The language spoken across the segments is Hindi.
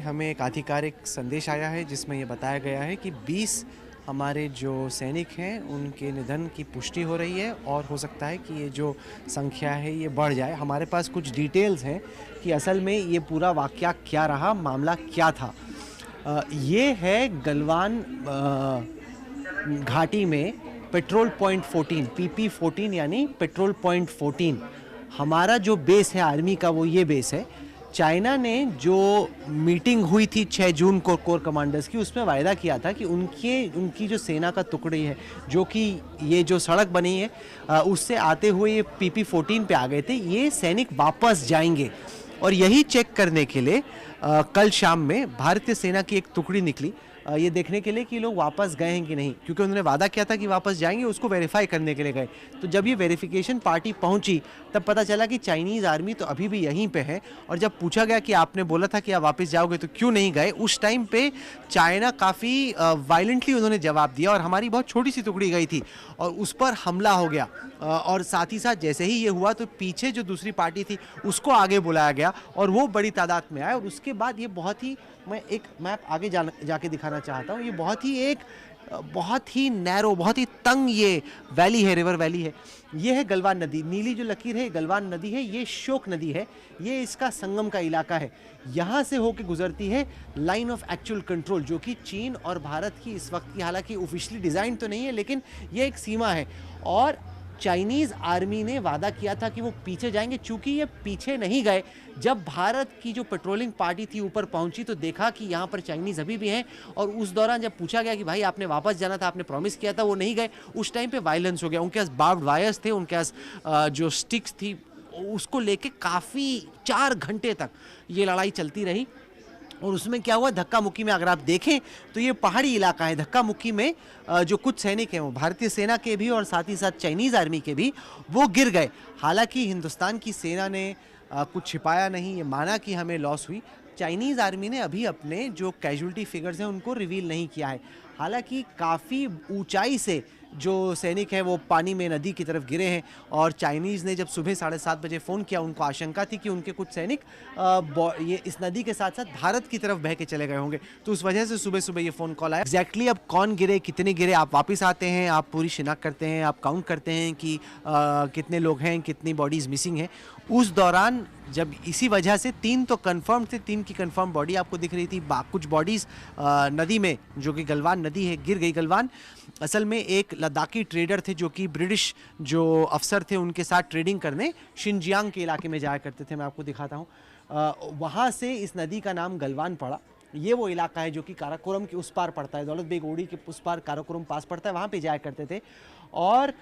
हमें एक आधिकारिक संदेश आया है जिसमें ये बताया गया है कि 20 हमारे जो सैनिक हैं उनके निधन की पुष्टि हो रही है और हो सकता है कि ये जो संख्या है ये बढ़ जाए। हमारे पास कुछ डिटेल्स हैं कि असल में ये पूरा वाक़या क्या रहा, मामला क्या था। ये है गलवान घाटी में पेट्रोल पॉइंट 14 PP14 यानी पेट्रोल पॉइंट 14 हमारा जो बेस है आर्मी का, वो ये बेस है। चाइना ने जो मीटिंग हुई थी 6 जून को कोर कमांडर्स की, उसमें वायदा किया था कि उनकी जो सेना का टुकड़ी है, जो कि ये जो सड़क बनी है उससे आते हुए ये PP14 पे आ गए थे, ये सैनिक वापस जाएंगे। और यही चेक करने के लिए कल शाम में भारतीय सेना की एक टुकड़ी निकली ये देखने के लिए कि लोग वापस गए हैं कि नहीं, क्योंकि उन्होंने वादा किया था कि वापस जाएंगे, उसको वेरीफाई करने के लिए गए। तो जब ये वेरिफिकेशन पार्टी पहुंची तब पता चला कि चाइनीज़ आर्मी तो अभी भी यहीं पे है। और जब पूछा गया कि आपने बोला था कि आप वापस जाओगे तो क्यों नहीं गए, उस टाइम पे चाइना काफ़ी वायलेंटली उन्होंने जवाब दिया और हमारी बहुत छोटी सी टुकड़ी गई थी और उस पर हमला हो गया। और साथ ही साथ जैसे ही ये हुआ तो पीछे जो दूसरी पार्टी थी उसको आगे बुलाया गया और वो बड़ी तादाद में आए। और उसके बाद ये बहुत ही, मैं एक मैप आगे जाके दिखाना चाहता हूँ, ये बहुत ही नैरो, बहुत ही तंग ये वैली है, रिवर वैली है। ये है गलवान नदी, नीली जो लकीर है गलवान नदी है, ये श्योक नदी है, ये इसका संगम का इलाका है। यहाँ से होके गुजरती है लाइन ऑफ एक्चुअल कंट्रोल, जो कि चीन और भारत की इस वक्त की, हालांकि ऑफिशियली डिज़ाइन तो नहीं है लेकिन ये एक सीमा है। और चाइनीज़ आर्मी ने वादा किया था कि वो पीछे जाएंगे, चूंकि ये पीछे नहीं गए। जब भारत की जो पेट्रोलिंग पार्टी थी ऊपर पहुंची तो देखा कि यहाँ पर चाइनीज़ अभी भी हैं। और उस दौरान जब पूछा गया कि भाई आपने वापस जाना था, आपने प्रॉमिस किया था, वो नहीं गए, उस टाइम पे वायलेंस हो गया। उनके पास बार्ब्ड वायर्स थे, उनके पास जो स्टिक्स थी, उसको लेके काफ़ी 4 घंटे तक ये लड़ाई चलती रही। और उसमें क्या हुआ, धक्का मुक्की में अगर आप देखें तो ये पहाड़ी इलाका है, धक्का मुक्की में जो कुछ सैनिक हैं वो भारतीय सेना के भी और साथ ही साथ चाइनीज़ आर्मी के भी, वो गिर गए। हालांकि हिंदुस्तान की सेना ने कुछ छिपाया नहीं, ये माना कि हमें लॉस हुई। चाइनीज़ आर्मी ने अभी अपने जो कैजुअल्टी फिगर्स हैं उनको रिवील नहीं किया है। हालांकि काफ़ी ऊंचाई से जो सैनिक हैं वो पानी में नदी की तरफ गिरे हैं। और चाइनीज़ ने जब सुबह 7:30 बजे फ़ोन किया, उनको आशंका थी कि उनके कुछ सैनिक ये इस नदी के साथ साथ भारत की तरफ बह के चले गए होंगे, तो उस वजह से सुबह सुबह ये फ़ोन कॉल आया। एग्जैक्टली अब कौन गिरे, कितने गिरे, आप वापस आते हैं, आप पूरी शिनाख्त करते हैं, आप काउंट करते हैं कि कितने लोग हैं, कितनी बॉडीज़ मिसिंग हैं। उस दौरान जब इसी वजह से 3 तो कन्फर्म थे, 3 की कन्फर्म बॉडी आपको दिख रही थी, कुछ बॉडीज़ नदी में, जो कि गलवान नदी है, गिर गई। गलवान असल में एक लद्दाखी ट्रेडर थे जो कि ब्रिटिश जो अफसर थे उनके साथ ट्रेडिंग करने शिनजियांग के इलाके में जाया करते थे। मैं आपको दिखाता हूँ, वहाँ से इस नदी का नाम गलवान पड़ा। ये वो इलाका है जो कि काराकोरम के उस पार पड़ता है, दौलत बेग ओडी के उस पार काराकोरम पास पड़ता है, वहाँ पे जाया करते थे। और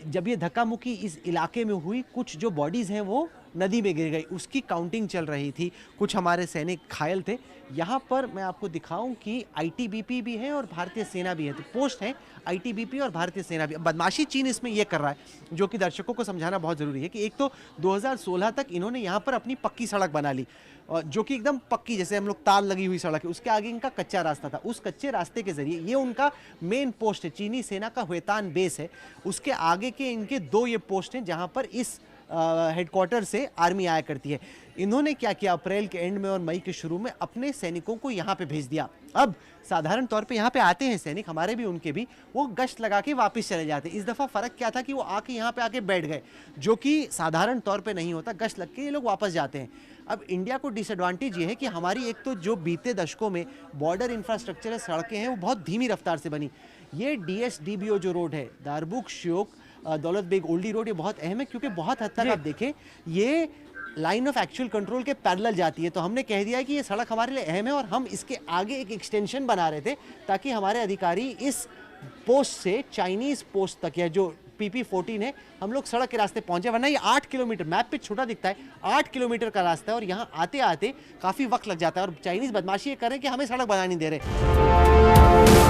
जब ये धक्का मुक्की इस इलाके में हुई, कुछ जो बॉडीज़ हैं वो नदी में गिर गई, उसकी काउंटिंग चल रही थी। कुछ हमारे सैनिक घायल थे। यहाँ पर मैं आपको दिखाऊं कि ITBP भी है और भारतीय सेना भी है, तो पोस्ट है ITBP और भारतीय सेना भी। बदमाशी चीन इसमें यह कर रहा है, जो कि दर्शकों को समझाना बहुत ज़रूरी है कि एक तो 2016 तक इन्होंने यहाँ पर अपनी पक्की सड़क बना ली, जो कि एकदम पक्की, जैसे हम लोग ताल लगी हुई सड़क है, उसके आगे इनका कच्चा रास्ता था। उस कच्चे रास्ते के जरिए ये उनका मेन पोस्ट है, चीनी सेना का हुएतान बेस है। उसके आगे के इनके 2 ये पोस्ट हैं जहाँ पर इस हेडक्वार्टर से आर्मी आया करती है। इन्होंने क्या किया, अप्रैल के एंड में और मई के शुरू में अपने सैनिकों को यहाँ पे भेज दिया। अब साधारण तौर पे यहाँ पे आते हैं सैनिक, हमारे भी उनके भी, वो गश्त लगा के वापस चले जाते। इस दफ़ा फ़र्क क्या था कि वो आके यहाँ पे आके बैठ गए, जो कि साधारण तौर पे नहीं होता। गश्त लग के ये लोग वापस जाते हैं। अब इंडिया को डिसएडवांटेज ये है कि हमारी एक तो जो बीते दशकों में बॉर्डर इंफ्रास्ट्रक्चर है, सड़कें हैं, वो बहुत धीमी रफ्तार से बनी। ये DSDBO जो रोड है, दारबुक श्योक दौलत बेग ओल्डी रोड, ये बहुत अहम है क्योंकि बहुत हद तक आप देखें ये लाइन ऑफ एक्चुअल कंट्रोल के पैरेलल जाती है। तो हमने कह दिया है कि ये सड़क हमारे लिए अहम है और हम इसके आगे एक एक्सटेंशन बना रहे थे ताकि हमारे अधिकारी इस पोस्ट से चाइनीज़ पोस्ट तक, या जो PP14 है, हम लोग सड़क के रास्ते पहुंचे। वरना ये 8 किलोमीटर, मैप पे छोटा दिखता है, 8 किलोमीटर का रास्ता है और यहाँ आते आते काफ़ी वक्त लग जाता है। और चाइनीज़ बदमाशी ये कर रहे हैं कि हमें सड़क बनाने नहीं दे रहे।